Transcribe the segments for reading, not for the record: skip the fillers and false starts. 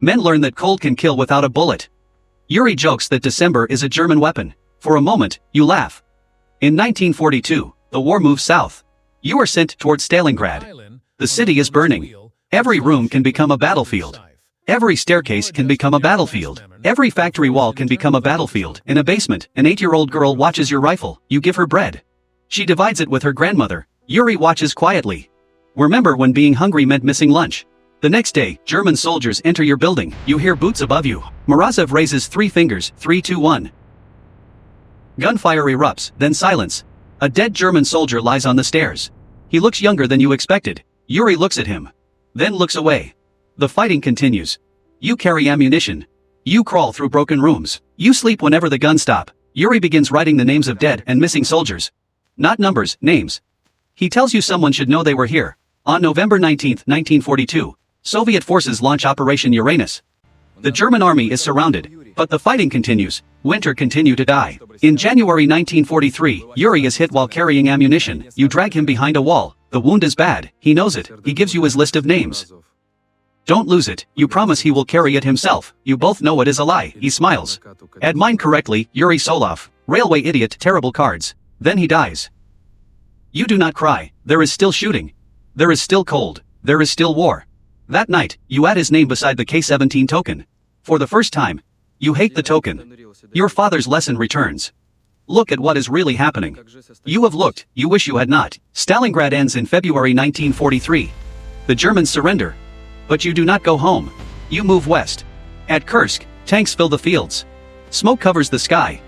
Men learn that cold can kill without a bullet. Yuri jokes that December is a German weapon. For a moment, you laugh. In 1942, the war moves south. You are sent towards Stalingrad. The city is burning. Every room can become a battlefield. Every staircase can become a battlefield. Every factory wall can become a battlefield. In a basement, an 8-year-old girl watches your rifle. You give her bread. She divides it with her grandmother. Yuri watches quietly. Remember when being hungry meant missing lunch. The next day, German soldiers enter your building. You hear boots above you. Morozov raises 3 fingers. 3, 2, 1. Gunfire erupts, then silence. A dead German soldier lies on the stairs. He looks younger than you expected. Yuri looks at him. Then looks away. The fighting continues. You carry ammunition. You crawl through broken rooms. You sleep whenever the guns stop. Yuri begins writing the names of dead and missing soldiers. Not numbers, names. He tells you someone should know they were here. On November 19, 1942, Soviet forces launch Operation Uranus. The German army is surrounded, but the fighting continues. Winter continue to die. In January 1943, Yuri is hit while carrying ammunition. You drag him behind a wall. The wound is bad. He knows it. He gives you his list of names. Don't lose it. You promise he will carry it himself. You both know it is a lie. He smiles. Add mine correctly, Yuri Solov. Railway idiot, terrible cards. Then he dies. You do not cry. There is still shooting. There is still cold. There is still war. That night, you add his name beside the K-17 token. For the first time, you hate the token. Your father's lesson returns. Look at what is really happening. You have looked, you wish you had not. Stalingrad ends in February 1943. The Germans surrender. But you do not go home. You move west. At Kursk, tanks fill the fields. Smoke covers the sky.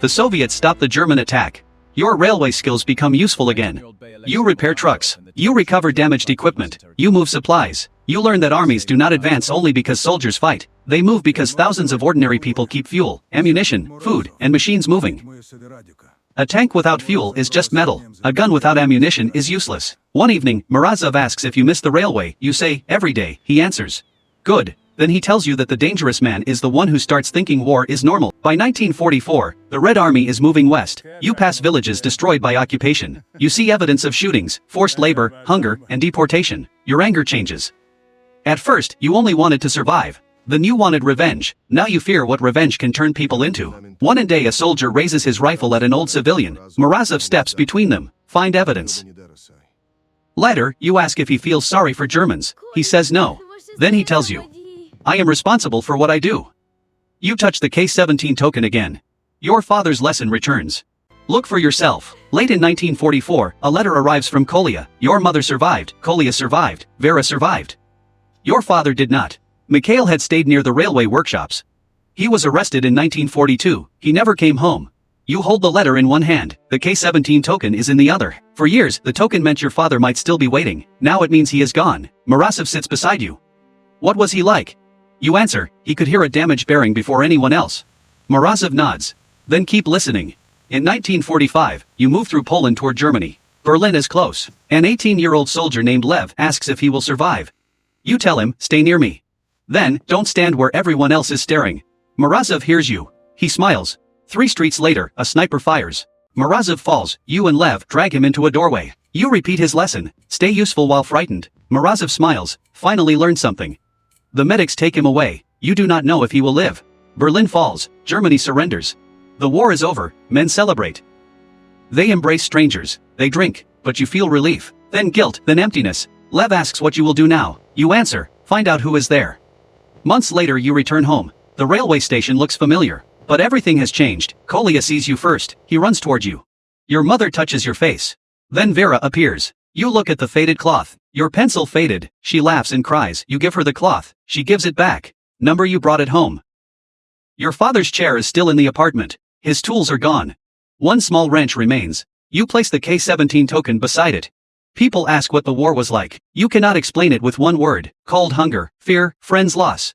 The Soviets stop the German attack. Your railway skills become useful again. You repair trucks. You recover damaged equipment. You move supplies. You learn that armies do not advance only because soldiers fight. They move because thousands of ordinary people keep fuel, ammunition, food, and machines moving. A tank without fuel is just metal. A gun without ammunition is useless. One evening, Morozov asks if you miss the railway. You say, every day. He answers. Good. Then he tells you that the dangerous man is the one who starts thinking war is normal. By 1944, the Red Army is moving west. You pass villages destroyed by occupation. You see evidence of shootings, forced labor, hunger, and deportation. Your anger changes. At first, you only wanted to survive. Then you wanted revenge. Now you fear what revenge can turn people into. One day a soldier raises his rifle at an old civilian. Morozov steps between them. Find evidence. Later, you ask if he feels sorry for Germans. He says no. Then he tells you, I am responsible for what I do. You touch the K-17 token again. Your father's lesson returns. Look for yourself. Late in 1944, a letter arrives from Kolya. Your mother survived, Kolya survived, Vera survived. Your father did not. Mikhail had stayed near the railway workshops. He was arrested in 1942. He never came home. You hold the letter in one hand. The K-17 token is in the other. For years, the token meant your father might still be waiting. Now it means he is gone. Morozov sits beside you. What was he like? You answer, he could hear a damaged bearing before anyone else. Morozov nods. Then keep listening. In 1945, you move through Poland toward Germany. Berlin is close. An 18-year-old soldier named Lev asks if he will survive. You tell him, stay near me. Then, don't stand where everyone else is staring. Morozov hears you. He smiles. 3 streets later, a sniper fires. Morozov falls. You and Lev drag him into a doorway. You repeat his lesson. Stay useful while frightened. Morozov smiles. Finally learned something. The medics take him away. You do not know if he will live. Berlin falls. Germany surrenders. The war is over. Men celebrate. They embrace strangers. They drink. But you feel relief. Then guilt. Then emptiness. Lev asks what you will do now. You answer. Find out who is there. Months later you return home. The railway station looks familiar. But everything has changed. Kolya sees you first. He runs toward you. Your mother touches your face. Then Vera appears. You look at the faded cloth. Your pencil faded. She laughs and cries. You give her the cloth. She gives it back. Number you brought it home. Your father's chair is still in the apartment. His tools are gone. One small wrench remains. You place the K-17 token beside it. People ask what the war was like. You cannot explain it with one word. Cold, hunger, fear, friends, loss.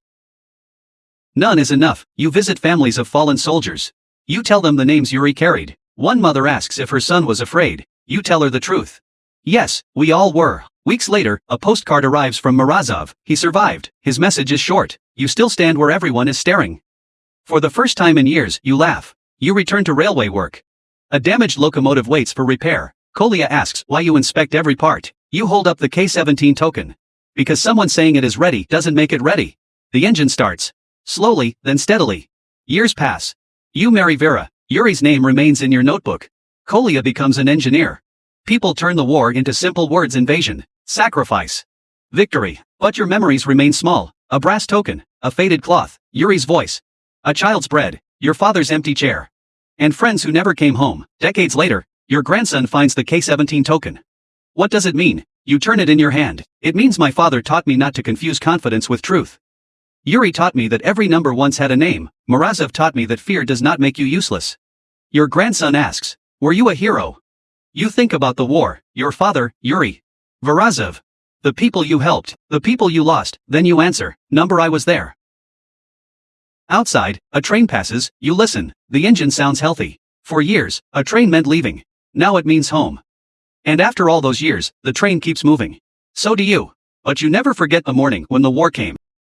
None is enough. You visit families of fallen soldiers. You tell them the names Yuri carried. One mother asks if her son was afraid. You tell her the truth. Yes, we all were. Weeks later, a postcard arrives from Morozov. He survived. His message is short. You still stand where everyone is staring. For the first time in years, you laugh. You return to railway work. A damaged locomotive waits for repair. Kolya asks why you inspect every part. You hold up the K-17 token. Because someone saying it is ready doesn't make it ready. The engine starts. Slowly, then steadily. Years pass. You marry Vera. Yuri's name remains in your notebook. Kolya becomes an engineer. People turn the war into simple words: invasion, sacrifice, victory. But your memories remain small. A brass token, a faded cloth, Yuri's voice, a child's bread, your father's empty chair, and friends who never came home. Decades later, your grandson finds the K-17 token. What does it mean? You turn it in your hand. It means my father taught me not to confuse confidence with truth. Yuri taught me that every number once had a name. Morozov taught me that fear does not make you useless. Your grandson asks, were you a hero? You think about the war, your father, Yuri. Morozov. The people you helped, the people you lost, then you answer, number I was there. Outside, a train passes, you listen, the engine sounds healthy. For years, a train meant leaving. Now it means home. And after all those years, the train keeps moving. So do you. But you never forget the morning when the war came.